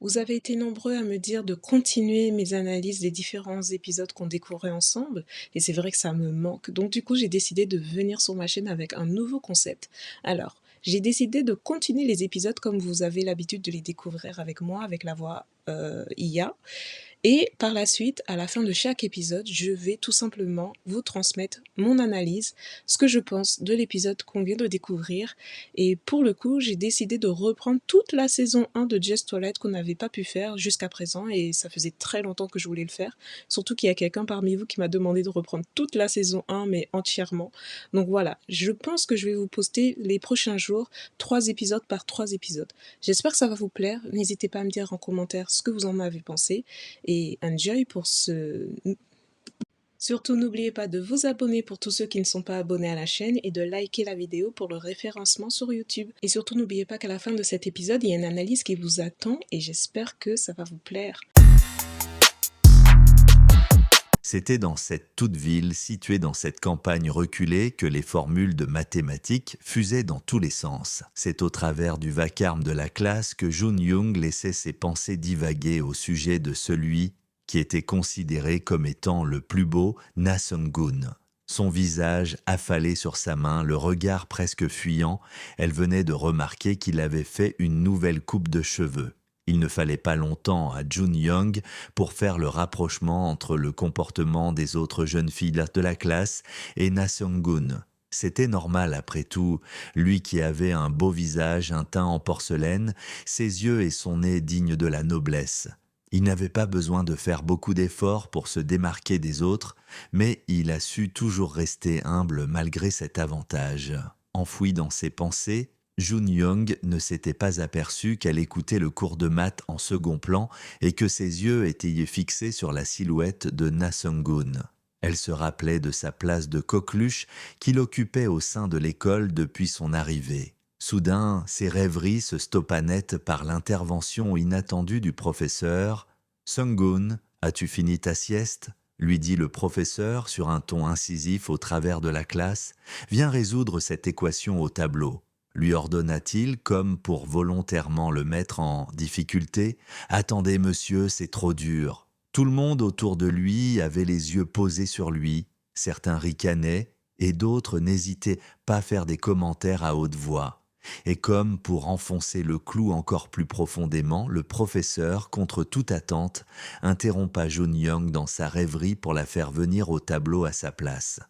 Vous avez été nombreux à me dire de continuer mes analyses des différents épisodes qu'on découvrait ensemble, et c'est vrai que ça me manque. Donc du coup, j'ai décidé de venir sur ma chaîne avec un nouveau concept. Alors, j'ai décidé de continuer les épisodes comme vous avez l'habitude de les découvrir avec moi, avec la voix IA. Et par la suite, à la fin de chaque épisode, je vais tout simplement vous transmettre mon analyse, ce que je pense de l'épisode qu'on vient de découvrir. Et pour le coup, j'ai décidé de reprendre toute la saison 1 de Just Twilight qu'on n'avait pas pu faire jusqu'à présent. Et ça faisait très longtemps que je voulais le faire. Surtout qu'il y a quelqu'un parmi vous qui m'a demandé de reprendre toute la saison 1, mais entièrement. Donc voilà, je pense que je vais vous poster les prochains jours 3 épisodes par 3 épisodes. J'espère que ça va vous plaire. N'hésitez pas à me dire en commentaire ce que vous en avez pensé et enjoy pour ce... Surtout n'oubliez pas de vous abonner pour tous ceux qui ne sont pas abonnés à la chaîne et de liker la vidéo pour le référencement sur YouTube. Et surtout n'oubliez pas qu'à la fin de cet épisode, il y a une analyse qui vous attend et j'espère que ça va vous plaire. C'était dans cette toute ville située dans cette campagne reculée que les formules de mathématiques fusaient dans tous les sens. C'est au travers du vacarme de la classe que Jun Young laissait ses pensées divaguer au sujet de celui qui était considéré comme étant le plus beau, Na Sung-gun. Son visage affalé sur sa main, le regard presque fuyant, elle venait de remarquer qu'il avait fait une nouvelle coupe de cheveux. Il ne fallait pas longtemps à Jun Young pour faire le rapprochement entre le comportement des autres jeunes filles de la classe et Na Sung-gun. C'était normal après tout, lui qui avait un beau visage, un teint en porcelaine, ses yeux et son nez dignes de la noblesse. Il n'avait pas besoin de faire beaucoup d'efforts pour se démarquer des autres, mais il a su toujours rester humble malgré cet avantage. Enfoui dans ses pensées, Jun Young ne s'était pas aperçu qu'elle écoutait le cours de maths en second plan et que ses yeux étaient fixés sur la silhouette de Na Sung-gun. Elle se rappelait de sa place de coqueluche qu'il occupait au sein de l'école depuis son arrivée. Soudain, ses rêveries se stoppa net par l'intervention inattendue du professeur. « Sung-gun, as-tu fini ta sieste ?» lui dit le professeur sur un ton incisif au travers de la classe. « Viens résoudre cette équation au tableau. » lui ordonna-t-il comme pour volontairement le mettre en difficulté. « Attendez, monsieur, c'est trop dur. » Tout le monde autour de lui avait les yeux posés sur lui. Certains ricanaient et d'autres n'hésitaient pas à faire des commentaires à haute voix. Et comme pour enfoncer le clou encore plus profondément, le professeur, contre toute attente, interrompa Jun Young dans sa rêverie pour la faire venir au tableau à sa place.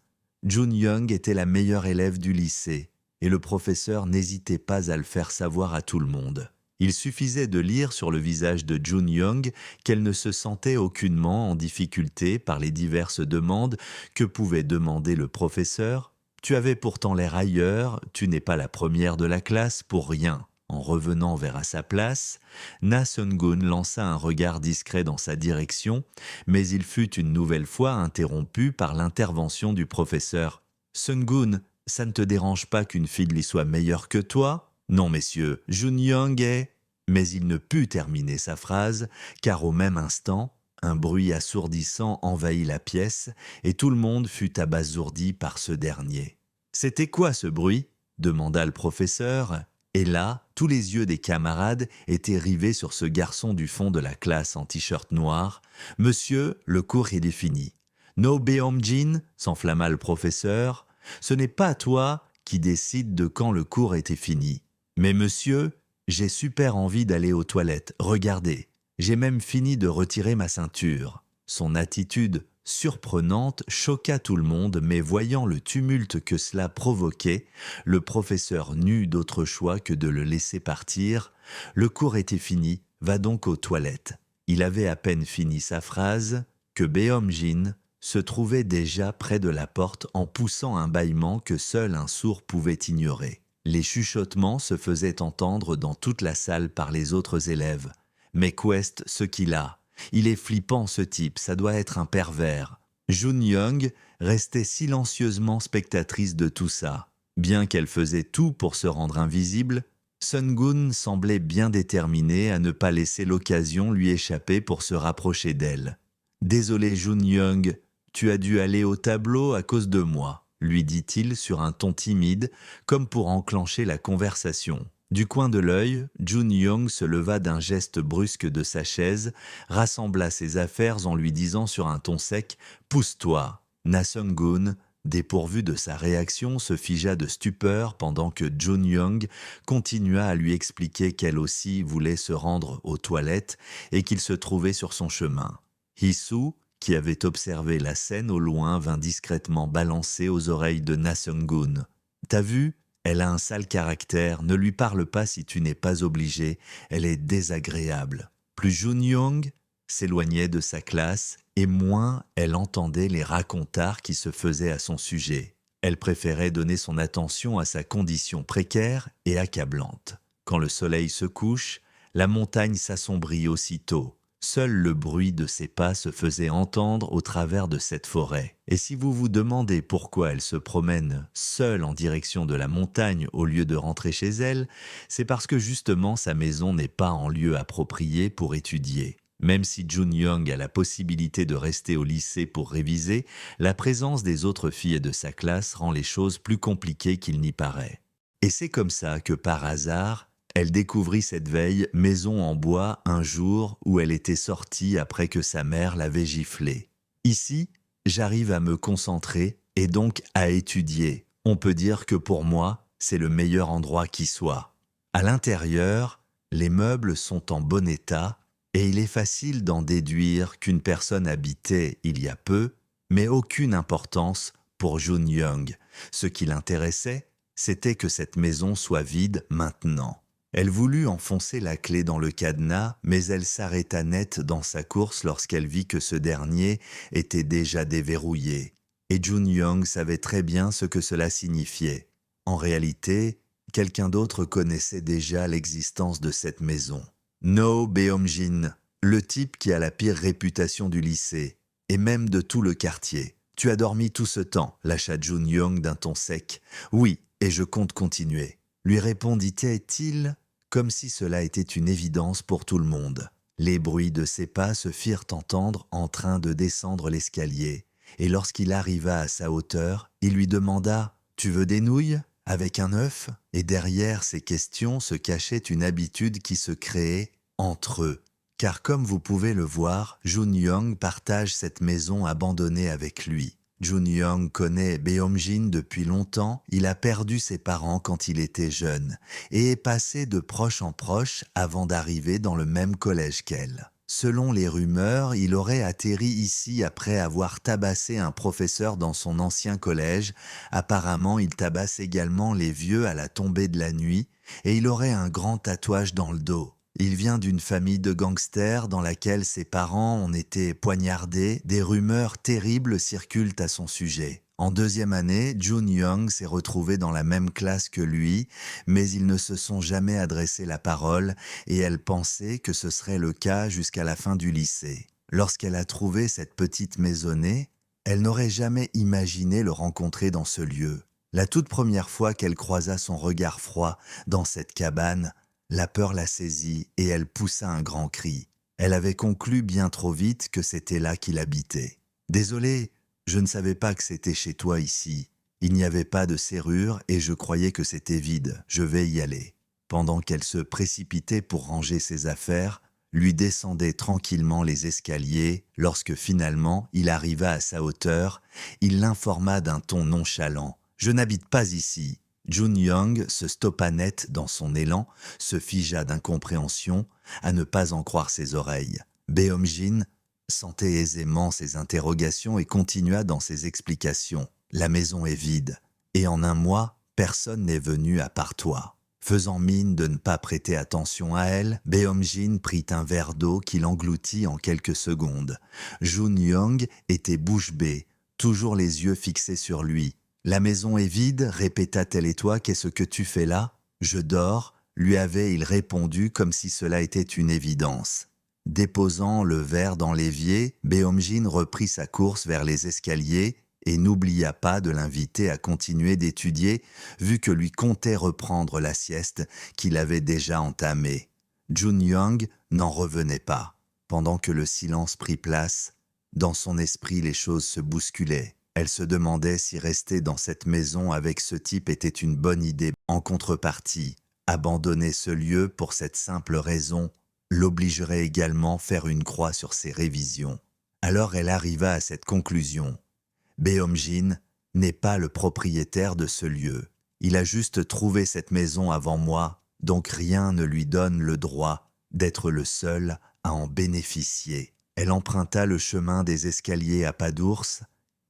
Jun Young était la meilleure élève du lycée, et le professeur n'hésitait pas à le faire savoir à tout le monde. Il suffisait de lire sur le visage de Jun Young qu'elle ne se sentait aucunement en difficulté par les diverses demandes que pouvait demander le professeur. Tu avais pourtant l'air ailleurs, tu n'es pas la première de la classe pour rien. En revenant vers sa place, Na Sung-gun lança un regard discret dans sa direction, mais il fut une nouvelle fois interrompu par l'intervention du professeur. « Sung-gun, ça ne te dérange pas qu'une fille y soit meilleure que toi ? Non, messieurs, Jun Young est... » Mais il ne put terminer sa phrase, car au même instant, un bruit assourdissant envahit la pièce et tout le monde fut abasourdi par ce dernier. « C'était quoi ce bruit ?» demanda le professeur. Et là, tous les yeux des camarades étaient rivés sur ce garçon du fond de la classe en t-shirt noir. « Monsieur, le cours est fini. »« No Beomjin » s'enflamma le professeur. « Ce n'est pas toi qui décide de quand le cours était fini. Mais monsieur, j'ai super envie d'aller aux toilettes. Regardez. J'ai même fini de retirer ma ceinture. » Son attitude surprenante choqua tout le monde, mais voyant le tumulte que cela provoquait, le professeur n'eut d'autre choix que de le laisser partir. « Le cours était fini, va donc aux toilettes. » Il avait à peine fini sa phrase que Beomjin se trouvait déjà près de la porte en poussant un bâillement que seul un sourd pouvait ignorer. Les chuchotements se faisaient entendre dans toute la salle par les autres élèves. « Mais qu'ouest ce qu'il a ? Il est flippant ce type, ça doit être un pervers. » Jun Young restait silencieusement spectatrice de tout ça. Bien qu'elle faisait tout pour se rendre invisible, Sung-gun semblait bien déterminée à ne pas laisser l'occasion lui échapper pour se rapprocher d'elle. « Désolé Jun Young, tu as dû aller au tableau à cause de moi, lui dit-il sur un ton timide, comme pour enclencher la conversation. Du coin de l'œil, Jun Young se leva d'un geste brusque de sa chaise, rassembla ses affaires en lui disant sur un ton sec « Pousse-toi ». Na Sung-gun, dépourvu de sa réaction, se figea de stupeur pendant que Jun Young continua à lui expliquer qu'elle aussi voulait se rendre aux toilettes et qu'il se trouvait sur son chemin. Hee-soo, qui avait observé la scène au loin, vint discrètement balancer aux oreilles de Na Sung-gun. « T'as vu ? Elle a un sale caractère, ne lui parle pas si tu n'es pas obligé, elle est désagréable. » Plus Jun Young s'éloignait de sa classe, et moins elle entendait les racontards qui se faisaient à son sujet. Elle préférait donner son attention à sa condition précaire et accablante. Quand le soleil se couche, la montagne s'assombrit aussitôt. Seul le bruit de ses pas se faisait entendre au travers de cette forêt. Et si vous vous demandez pourquoi elle se promène seule en direction de la montagne au lieu de rentrer chez elle, c'est parce que justement sa maison n'est pas en lieu approprié pour étudier. Même si Jun Young a la possibilité de rester au lycée pour réviser, la présence des autres filles de sa classe rend les choses plus compliquées qu'il n'y paraît. Et c'est comme ça que par hasard, elle découvrit cette veille maison en bois un jour où elle était sortie après que sa mère l'avait giflée. Ici, j'arrive à me concentrer et donc à étudier. On peut dire que pour moi, c'est le meilleur endroit qui soit. À l'intérieur, les meubles sont en bon état et il est facile d'en déduire qu'une personne habitait il y a peu, mais aucune importance pour Jun Young. Ce qui l'intéressait, c'était que cette maison soit vide maintenant. Elle voulut enfoncer la clé dans le cadenas, mais elle s'arrêta net dans sa course lorsqu'elle vit que ce dernier était déjà déverrouillé. Et Jun Young savait très bien ce que cela signifiait. En réalité, quelqu'un d'autre connaissait déjà l'existence de cette maison. No Beom-jin, le type qui a la pire réputation du lycée, et même de tout le quartier. « Tu as dormi tout ce temps », lâcha Jun Young d'un ton sec. « Oui, et je compte continuer », lui répondit-il, comme si cela était une évidence pour tout le monde. Les bruits de ses pas se firent entendre en train de descendre l'escalier, et lorsqu'il arriva à sa hauteur, il lui demanda « Tu veux des nouilles ? Avec un œuf ?» Et derrière ces questions se cachait une habitude qui se créait entre eux. Car comme vous pouvez le voir, Jun Young partage cette maison abandonnée avec lui. Jun Young connaît Beom-jin depuis longtemps, il a perdu ses parents quand il était jeune et est passé de proche en proche avant d'arriver dans le même collège qu'elle. Selon les rumeurs, il aurait atterri ici après avoir tabassé un professeur dans son ancien collège. Apparemment, il tabasse également les vieux à la tombée de la nuit et il aurait un grand tatouage dans le dos. Il vient d'une famille de gangsters dans laquelle ses parents ont été poignardés. Des rumeurs terribles circulent à son sujet. En deuxième année, Jun Young s'est retrouvé dans la même classe que lui, mais ils ne se sont jamais adressé la parole et elle pensait que ce serait le cas jusqu'à la fin du lycée. Lorsqu'elle a trouvé cette petite maisonnée, elle n'aurait jamais imaginé le rencontrer dans ce lieu. La toute première fois qu'elle croisa son regard froid dans cette cabane, la peur la saisit et elle poussa un grand cri. Elle avait conclu bien trop vite que c'était là qu'il habitait. « Désolé, je ne savais pas que c'était chez toi ici. Il n'y avait pas de serrure et je croyais que c'était vide. Je vais y aller. » Pendant qu'elle se précipitait pour ranger ses affaires, lui descendait tranquillement les escaliers, lorsque finalement il arriva à sa hauteur, il l'informa d'un ton nonchalant. « Je n'habite pas ici. » Jun Young se stoppa net dans son élan, se figea d'incompréhension, à ne pas en croire ses oreilles. Beom-jin sentait aisément ses interrogations et continua dans ses explications. « La maison est vide, et en un mois, personne n'est venu à part toi. » Faisant mine de ne pas prêter attention à elle, Beom-jin prit un verre d'eau qu'il engloutit en quelques secondes. Jun Young était bouche bée, toujours les yeux fixés sur lui. « La maison est vide, répéta-t-elle, et toi, qu'est-ce que tu fais là ? » « Je dors, lui avait-il répondu comme si cela était une évidence. Déposant le verre dans l'évier, Beom-jin reprit sa course vers les escaliers et n'oublia pas de l'inviter à continuer d'étudier, vu que lui comptait reprendre la sieste qu'il avait déjà entamée. Jun Young n'en revenait pas. Pendant que le silence prit place, dans son esprit les choses se bousculaient. Elle se demandait si rester dans cette maison avec ce type était une bonne idée. En contrepartie, Abandonner ce lieu pour cette simple raison l'obligerait également à faire une croix sur ses révisions. Alors elle arriva à cette conclusion. Beomjin n'est pas le propriétaire de ce lieu. Il a juste trouvé cette maison avant moi, donc rien ne lui donne le droit d'être le seul à en bénéficier. Elle emprunta le chemin des escaliers à pas d'ours,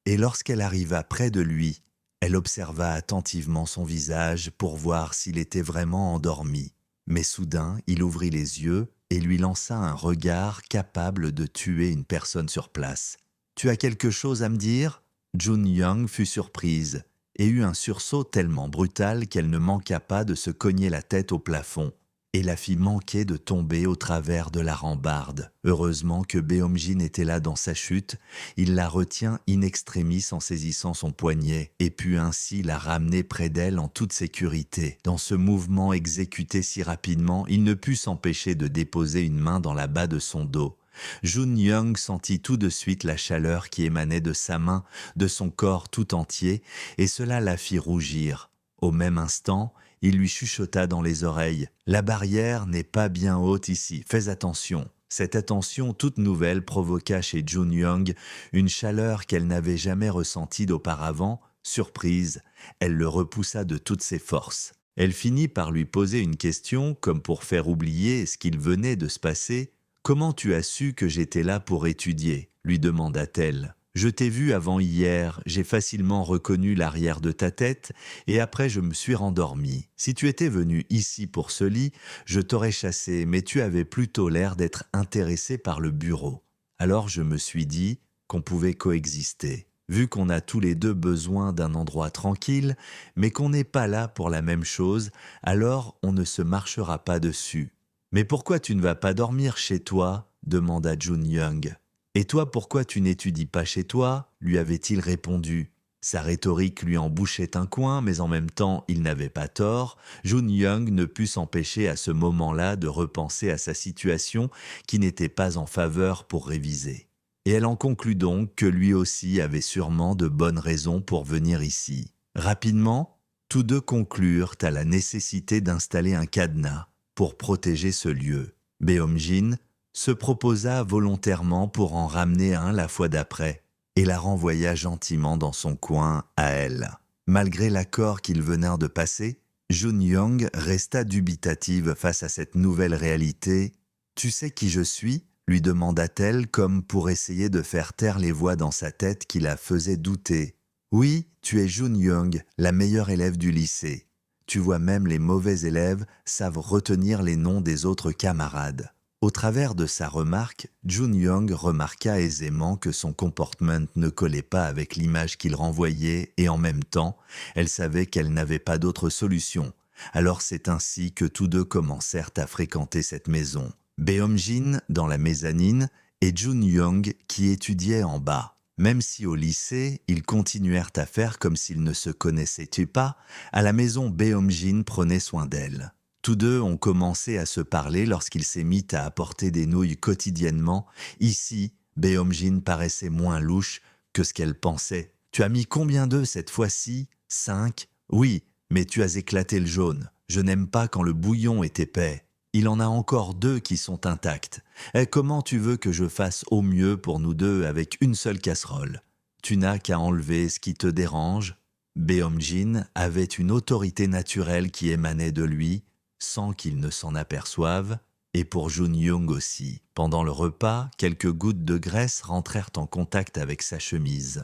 et lorsqu'elle arriva près de lui, elle observa attentivement son visage pour voir s'il était vraiment endormi. Mais soudain, il ouvrit les yeux et lui lança un regard capable de tuer une personne sur place. « Tu as quelque chose à me dire ?» Jun-young fut surprise et eut un sursaut tellement brutal qu'elle ne manqua pas de se cogner la tête au plafond et la fit manquer de tomber au travers de la rambarde. Heureusement que Beomjin était là dans sa chute, il la retient in extremis en saisissant son poignet et put ainsi la ramener près d'elle en toute sécurité. Dans ce mouvement exécuté si rapidement, il ne put s'empêcher de déposer une main dans la bas de son dos. Jun-young sentit tout de suite la chaleur qui émanait de sa main, de son corps tout entier, et cela la fit rougir. Au même instant, il lui chuchota dans les oreilles « La barrière n'est pas bien haute ici, fais attention ». Cette attention toute nouvelle provoqua chez Jun-young une chaleur qu'elle n'avait jamais ressentie d'auparavant. Surprise, elle le repoussa de toutes ses forces. Elle finit par lui poser une question comme pour faire oublier ce qu'il venait de se passer. « Comment tu as su que j'étais là pour étudier ?» lui demanda-t-elle. « Je t'ai vu avant hier, j'ai facilement reconnu l'arrière de ta tête et après je me suis rendormi. Si tu étais venu ici pour ce lit, je t'aurais chassé, mais tu avais plutôt l'air d'être intéressé par le bureau. Alors je me suis dit qu'on pouvait coexister. Vu qu'on a tous les deux besoin d'un endroit tranquille, mais qu'on n'est pas là pour la même chose, alors on ne se marchera pas dessus. Mais pourquoi tu ne vas pas dormir chez toi ?» demanda Jun-young. « Et toi, pourquoi tu n'étudies pas chez toi ?» lui avait-il répondu. Sa rhétorique lui en bouchait un coin, mais en même temps, il n'avait pas tort. Jun-young ne put s'empêcher à ce moment-là de repenser à sa situation qui n'était pas en faveur pour réviser. Et elle en conclut donc que lui aussi avait sûrement de bonnes raisons pour venir ici. Rapidement, tous deux conclurent à la nécessité d'installer un cadenas pour protéger ce lieu. Beomjin se proposa volontairement pour en ramener un la fois d'après et la renvoya gentiment dans son coin à elle. Malgré l'accord qu'ils venèrent de passer, Jun-young resta dubitative face à cette nouvelle réalité. « Tu sais qui je suis ?» lui demanda-t-elle comme pour essayer de faire taire les voix dans sa tête qui la faisaient douter. « Oui, tu es Jun-young, la meilleure élève du lycée. Tu vois, même les mauvais élèves savent retenir les noms des autres camarades. » Au travers de sa remarque, Jun-young remarqua aisément que son comportement ne collait pas avec l'image qu'il renvoyait et en même temps, elle savait qu'elle n'avait pas d'autre solution. Alors c'est ainsi que tous deux commencèrent à fréquenter cette maison. Beomjin dans la mezzanine et Jun-young qui étudiait en bas. Même si au lycée, ils continuèrent à faire comme s'ils ne se connaissaient pas, à la maison Beomjin prenait soin d'elle. Tous deux ont commencé à se parler lorsqu'il s'est mis à apporter des nouilles quotidiennement. Ici, Beomjin paraissait moins louche que ce qu'elle pensait. « Tu as mis combien d'œufs cette fois-ci ? 5 ? Oui, mais tu as éclaté le jaune. Je n'aime pas quand le bouillon est épais. Il en a encore 2 qui sont intacts. Et comment tu veux que je fasse au mieux pour nous deux avec une seule casserole ? Tu n'as qu'à enlever ce qui te dérange. » Beomjin avait une autorité naturelle qui émanait de lui, sans qu'il ne s'en aperçoive, et pour Jun-young aussi. Pendant le repas, quelques gouttes de graisse rentrèrent en contact avec sa chemise.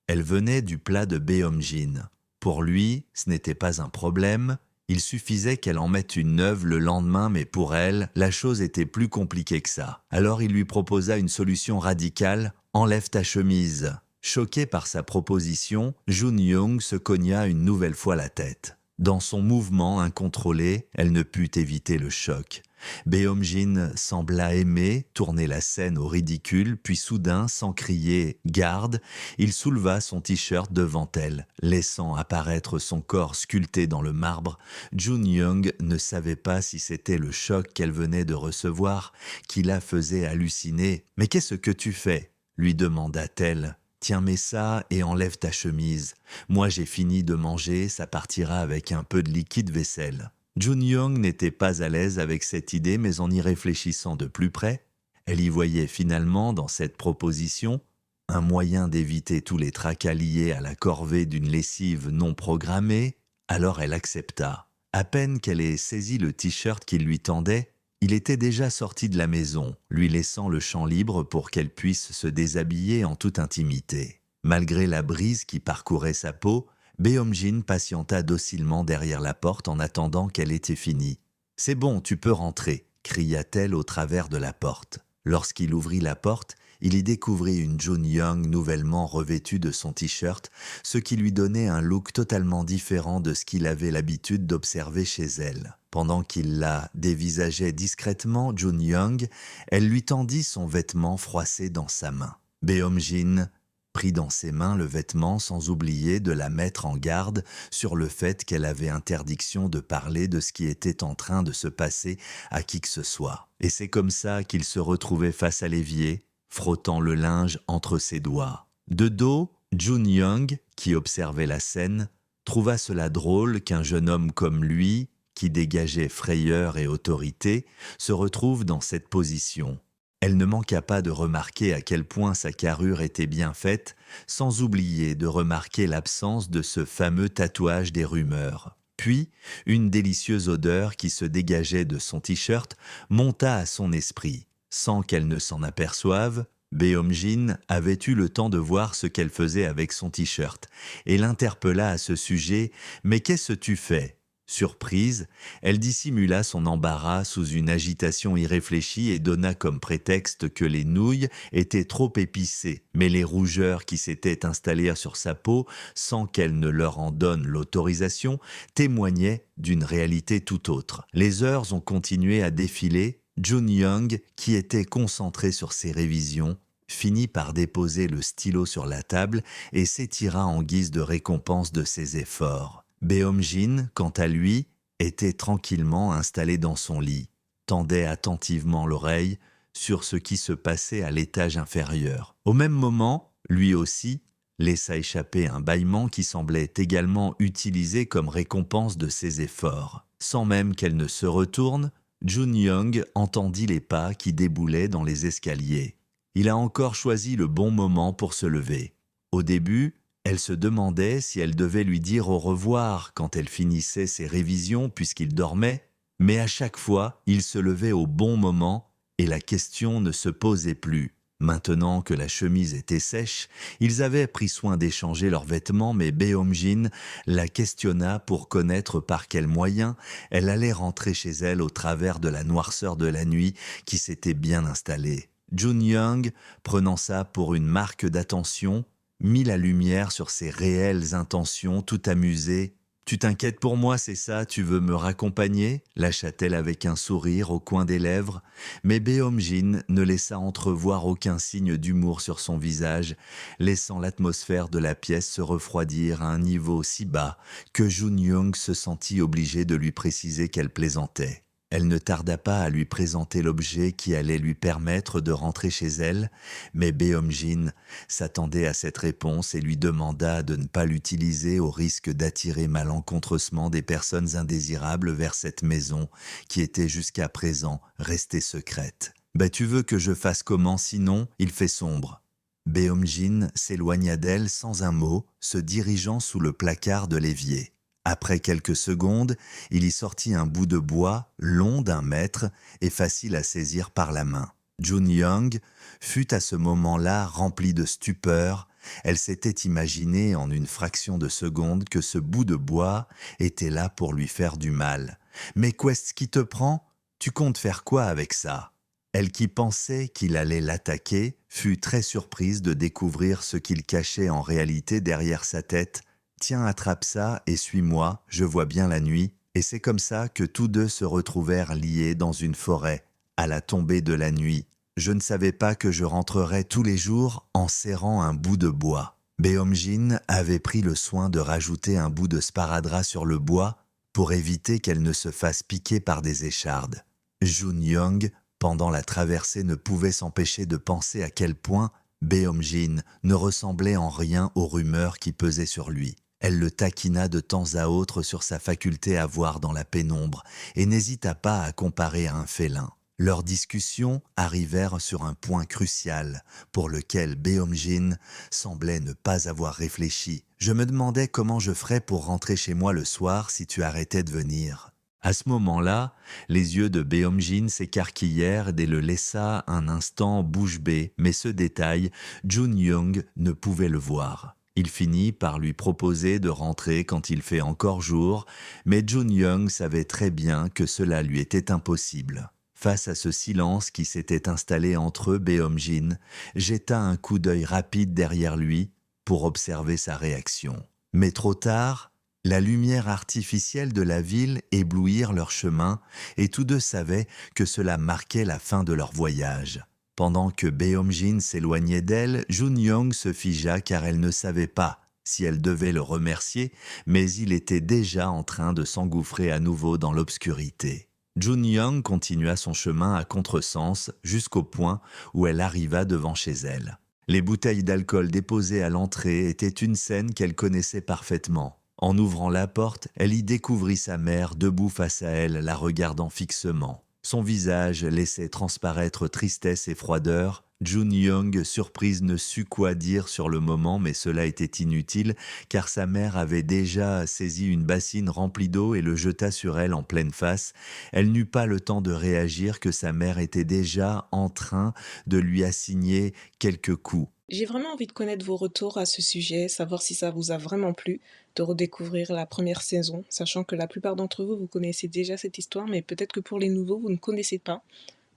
Elle venait du plat de Beomjin. Pour lui, ce n'était pas un problème, il suffisait qu'elle en mette une neuve le lendemain, mais pour elle, la chose était plus compliquée que ça. Alors il lui proposa une solution radicale, « Enlève ta chemise ». Choquée par sa proposition, Jun-young se cogna une nouvelle fois la tête. Dans son mouvement incontrôlé, elle ne put éviter le choc. Beomjin sembla aimer tourner la scène au ridicule, puis soudain, sans crier « Garde !», il souleva son t-shirt devant elle, laissant apparaître son corps sculpté dans le marbre. Jun-young ne savait pas si c'était le choc qu'elle venait de recevoir qui la faisait halluciner. « Mais qu'est-ce que tu fais ?» lui demanda-t-elle. « Tiens, mets ça et enlève ta chemise. Moi, j'ai fini de manger, ça partira avec un peu de liquide vaisselle. » Jun Young n'était pas à l'aise avec cette idée, mais en y réfléchissant de plus près, elle y voyait finalement dans cette proposition un moyen d'éviter tous les tracas liés à la corvée d'une lessive non programmée, alors elle accepta. À peine qu'elle ait saisi le t-shirt qu'il lui tendait, il était déjà sorti de la maison, lui laissant le champ libre pour qu'elle puisse se déshabiller en toute intimité. Malgré la brise qui parcourait sa peau, Beomjin patienta docilement derrière la porte en attendant qu'elle était finie. « C'est bon, tu peux rentrer », cria-t-elle au travers de la porte. Lorsqu'il ouvrit la porte, il y découvrit une Jun Young nouvellement revêtue de son t-shirt, ce qui lui donnait un look totalement différent de ce qu'il avait l'habitude d'observer chez elle. Pendant qu'il la dévisageait discrètement, Jun Young, elle lui tendit son vêtement froissé dans sa main. Beomjin prit dans ses mains le vêtement sans oublier de la mettre en garde sur le fait qu'elle avait interdiction de parler de ce qui était en train de se passer à qui que ce soit. Et c'est comme ça qu'il se retrouvait face à l'évier, frottant le linge entre ses doigts. De dos, Jun Young, qui observait la scène, trouva cela drôle qu'un jeune homme comme lui, qui dégageait frayeur et autorité, se retrouve dans cette position. Elle ne manqua pas de remarquer à quel point sa carrure était bien faite, sans oublier de remarquer l'absence de ce fameux tatouage des rumeurs. Puis, une délicieuse odeur qui se dégageait de son t-shirt monta à son esprit. Sans qu'elle ne s'en aperçoive, Beomjin avait eu le temps de voir ce qu'elle faisait avec son t-shirt et l'interpella à ce sujet « Mais qu'est-ce que tu fais ?» Surprise, elle dissimula son embarras sous une agitation irréfléchie et donna comme prétexte que les nouilles étaient trop épicées, mais les rougeurs qui s'étaient installées sur sa peau, sans qu'elle ne leur en donne l'autorisation, témoignaient d'une réalité tout autre. Les heures ont continué à défiler. Jun Young, qui était concentré sur ses révisions, finit par déposer le stylo sur la table et s'étira en guise de récompense de ses efforts. Beomjin, quant à lui, était tranquillement installé dans son lit, tendait attentivement l'oreille sur ce qui se passait à l'étage inférieur. Au même moment, lui aussi, laissa échapper un bâillement qui semblait également utilisé comme récompense de ses efforts. Sans même qu'elle ne se retourne, Jun Young entendit les pas qui déboulaient dans les escaliers. Il a encore choisi le bon moment pour se lever. Au début, elle se demandait si elle devait lui dire au revoir quand elle finissait ses révisions puisqu'il dormait, mais à chaque fois, il se levait au bon moment et la question ne se posait plus. Maintenant que la chemise était sèche, ils avaient pris soin d'échanger leurs vêtements, mais Beomjin la questionna pour connaître par quels moyens elle allait rentrer chez elle au travers de la noirceur de la nuit qui s'était bien installée. Jun Young, prenant ça pour une marque d'attention, mit la lumière sur ses réelles intentions, tout amusée. « Tu t'inquiètes pour moi, c'est ça, tu veux me raccompagner ?» lâcha-t-elle avec un sourire au coin des lèvres. Mais Beomjin ne laissa entrevoir aucun signe d'humour sur son visage, laissant l'atmosphère de la pièce se refroidir à un niveau si bas que Jun Young se sentit obligé de lui préciser qu'elle plaisantait. Elle ne tarda pas à lui présenter l'objet qui allait lui permettre de rentrer chez elle, mais Beomjin s'attendait à cette réponse et lui demanda de ne pas l'utiliser au risque d'attirer malencontreusement des personnes indésirables vers cette maison qui était jusqu'à présent restée secrète. « Ben tu veux que je fasse comment sinon, il fait sombre ?» Beomjin s'éloigna d'elle sans un mot, se dirigeant sous le placard de l'évier. Après quelques secondes, il y sortit un bout de bois long d'1 mètre et facile à saisir par la main. Jun Young fut à ce moment-là remplie de stupeur. Elle s'était imaginé en une fraction de seconde que ce bout de bois était là pour lui faire du mal. « Mais qu'est-ce qui te prend ? Tu comptes faire quoi avec ça ?» Elle qui pensait qu'il allait l'attaquer fut très surprise de découvrir ce qu'il cachait en réalité derrière sa tête. « Tiens, attrape ça et suis-moi, je vois bien la nuit. » Et c'est comme ça que tous deux se retrouvèrent liés dans une forêt, à la tombée de la nuit. Je ne savais pas que je rentrerais tous les jours en serrant un bout de bois. Beomjin avait pris le soin de rajouter un bout de sparadrap sur le bois pour éviter qu'elle ne se fasse piquer par des échardes. Jun Young, pendant la traversée, ne pouvait s'empêcher de penser à quel point Beomjin ne ressemblait en rien aux rumeurs qui pesaient sur lui. Elle le taquina de temps à autre sur sa faculté à voir dans la pénombre et n'hésita pas à comparer à un félin. Leurs discussions arrivèrent sur un point crucial pour lequel Beomjin semblait ne pas avoir réfléchi. Je me demandais comment je ferais pour rentrer chez moi le soir si tu arrêtais de venir. À ce moment-là, les yeux de Beomjin s'écarquillèrent et le laissa un instant bouche bée, mais ce détail, Jun Young ne pouvait le voir. Il finit par lui proposer de rentrer quand il fait encore jour, mais Jun Young savait très bien que cela lui était impossible. Face à ce silence qui s'était installé entre eux, Beomjin jeta un coup d'œil rapide derrière lui pour observer sa réaction. Mais trop tard, la lumière artificielle de la ville éblouirent leur chemin et tous deux savaient que cela marquait la fin de leur voyage. Pendant que Beomjin s'éloignait d'elle, Jun Young se figea car elle ne savait pas si elle devait le remercier, mais il était déjà en train de s'engouffrer à nouveau dans l'obscurité. Jun Young continua son chemin à contresens jusqu'au point où elle arriva devant chez elle. Les bouteilles d'alcool déposées à l'entrée étaient une scène qu'elle connaissait parfaitement. En ouvrant la porte, elle y découvrit sa mère debout face à elle, la regardant fixement. Son visage laissait transparaître tristesse et froideur. Jun Young, surprise, ne sut quoi dire sur le moment, mais cela était inutile, car sa mère avait déjà saisi une bassine remplie d'eau et le jeta sur elle en pleine face. Elle n'eut pas le temps de réagir que sa mère était déjà en train de lui assigner quelques coups. J'ai vraiment envie de connaître vos retours à ce sujet, savoir si ça vous a vraiment plu de redécouvrir la première saison, sachant que la plupart d'entre vous, vous connaissez déjà cette histoire, mais peut-être que pour les nouveaux, vous ne connaissez pas.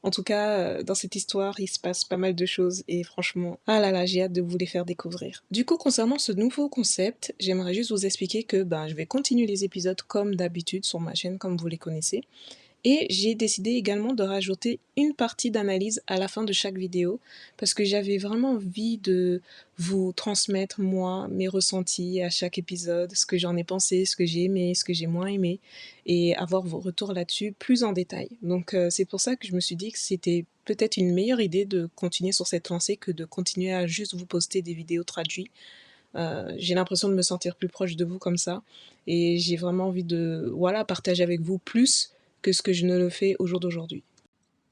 En tout cas, dans cette histoire, il se passe pas mal de choses et franchement, ah là là, j'ai hâte de vous les faire découvrir. Du coup, concernant ce nouveau concept, j'aimerais juste vous expliquer que je vais continuer les épisodes comme d'habitude sur ma chaîne, comme vous les connaissez. Et j'ai décidé également de rajouter une partie d'analyse à la fin de chaque vidéo parce que j'avais vraiment envie de vous transmettre, moi, mes ressentis à chaque épisode, ce que j'en ai pensé, ce que j'ai aimé, ce que j'ai moins aimé et avoir vos retours là-dessus plus en détail. Donc c'est pour ça que je me suis dit que c'était peut-être une meilleure idée de continuer sur cette lancée que de continuer à juste vous poster des vidéos traduites. J'ai l'impression de me sentir plus proche de vous comme ça et j'ai vraiment envie de partager avec vous plus que ce que je ne le fais au jour d'aujourd'hui.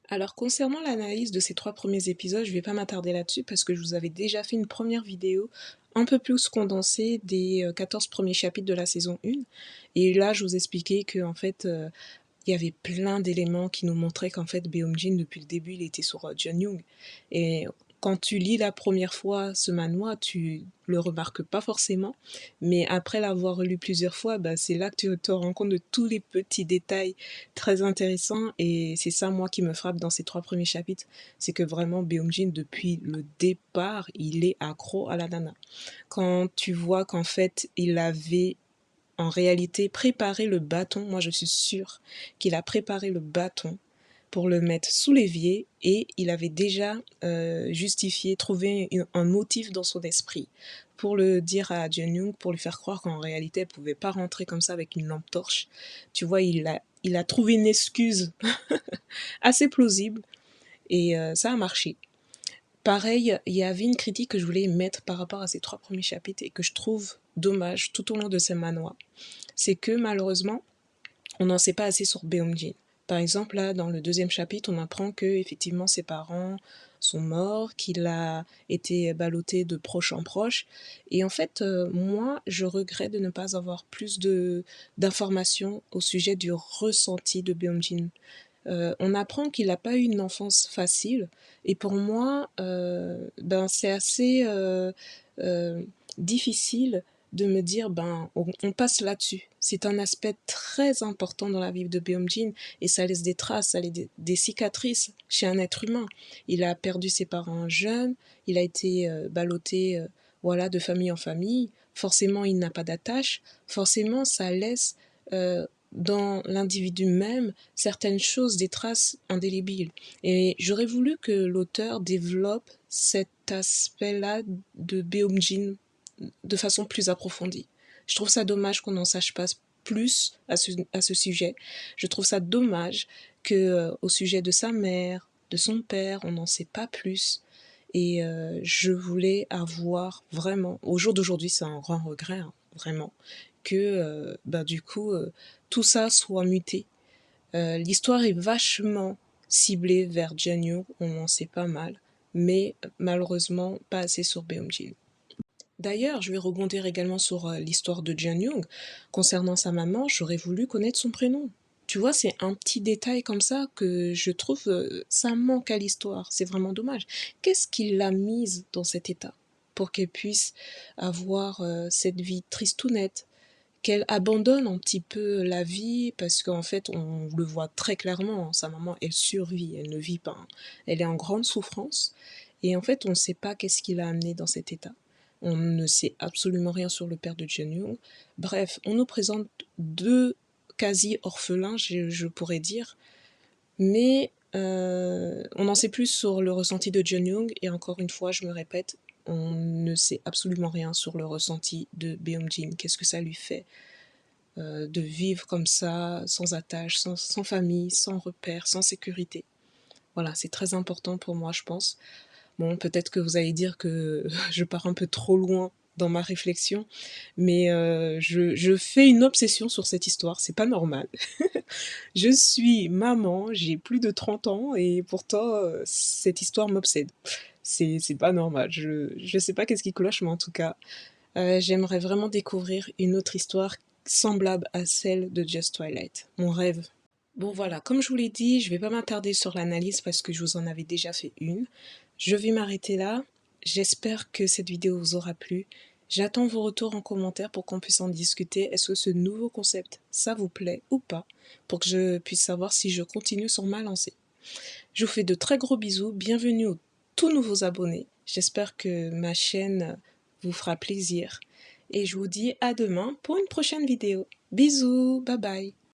Alors concernant l'analyse de ces 3 premiers épisodes, je ne vais pas m'attarder là-dessus parce que je vous avais déjà fait une première vidéo un peu plus condensée des 14 premiers chapitres de la saison 1. Et là, je vous expliquais que en fait, il y avait plein d'éléments qui nous montraient qu'en fait, Beomjin, depuis le début, il était sur Jun Young. Et quand tu lis la première fois ce manhwa, tu le remarques pas forcément, mais après l'avoir lu plusieurs fois, c'est là que tu te rends compte de tous les petits détails très intéressants, et c'est ça, moi, qui me frappe dans ces 3 premiers chapitres, c'est que vraiment, Beomjin, depuis le départ, il est accro à la nana. Quand tu vois qu'en fait, il avait en réalité préparé le bâton, moi je suis sûre qu'il a préparé le bâton pour le mettre sous l'évier et il avait déjà justifié, trouvé un motif dans son esprit pour le dire à Jun Young, pour lui faire croire qu'en réalité elle pouvait pas rentrer comme ça avec une lampe torche. Tu vois, il a trouvé une excuse assez plausible et ça a marché. Pareil, il y avait une critique que je voulais mettre par rapport à ces 3 premiers chapitres et que je trouve dommage tout au long de ces manhwa. C'est que malheureusement, on n'en sait pas assez sur Beomjin. Par exemple, là, dans le 2e chapitre, on apprend que effectivement ses parents sont morts, qu'il a été ballotté de proche en proche. Et en fait, moi, je regrette de ne pas avoir plus d'informations au sujet du ressenti de Beomjin. On apprend qu'il n'a pas eu une enfance facile, et pour moi, c'est assez difficile de me dire, on passe là-dessus. C'est un aspect très important dans la vie de Beomjin, et ça laisse des traces, ça laisse des cicatrices chez un être humain. Il a perdu ses parents jeunes, il a été ballotté de famille en famille, forcément il n'a pas d'attache, forcément ça laisse dans l'individu même certaines choses, des traces indélébiles. Et j'aurais voulu que l'auteur développe cet aspect-là de Beomjin de façon plus approfondie. Je trouve ça dommage qu'on n'en sache pas plus à ce sujet. Je trouve ça dommage que au sujet de sa mère, de son père, on n'en sait pas plus. Et je voulais avoir vraiment, au jour d'aujourd'hui, c'est un grand regret, hein, vraiment, que du coup, tout ça soit muté. L'histoire est vachement ciblée vers Jeonyoung, on en sait pas mal, mais malheureusement pas assez sur Beomjin. D'ailleurs, je vais rebondir également sur l'histoire de Jeonyoung. Concernant sa maman, j'aurais voulu connaître son prénom. Tu vois, c'est un petit détail comme ça que je trouve ça manque à l'histoire. C'est vraiment dommage. Qu'est-ce qui l'a mise dans cet état pour qu'elle puisse avoir cette vie tristounette, qu'elle abandonne un petit peu la vie parce qu'en fait, on le voit très clairement, hein, sa maman, elle survit, elle ne vit pas, hein. Elle est en grande souffrance et en fait, on ne sait pas qu'est-ce qui l'a amenée dans cet état. On ne sait absolument rien sur le père de Jeonyoung. Bref, on nous présente deux quasi-orphelins, je pourrais dire, mais on en sait plus sur le ressenti de Jeonyoung et encore une fois, je me répète, on ne sait absolument rien sur le ressenti de Beomjin. Qu'est-ce que ça lui fait de vivre comme ça, sans attache, sans famille, sans repère, sans sécurité. Voilà, c'est très important pour moi, je pense. Bon, peut-être que vous allez dire que je pars un peu trop loin dans ma réflexion, mais je fais une obsession sur cette histoire, c'est pas normal. Je suis maman, j'ai plus de 30 ans, et pourtant, cette histoire m'obsède. C'est pas normal, je sais pas qu'est-ce qui cloche, mais en tout cas, j'aimerais vraiment découvrir une autre histoire semblable à celle de Just Twilight. Mon rêve. Bon voilà, comme je vous l'ai dit, je vais pas m'attarder sur l'analyse parce que je vous en avais déjà fait une. Je vais m'arrêter là. J'espère que cette vidéo vous aura plu. J'attends vos retours en commentaire pour qu'on puisse en discuter. Est-ce que ce nouveau concept, ça vous plaît ou pas? Pour que je puisse savoir si je continue sur ma lancée. Je vous fais de très gros bisous. Bienvenue aux tout nouveaux abonnés. J'espère que ma chaîne vous fera plaisir. Et je vous dis à demain pour une prochaine vidéo. Bisous, bye bye.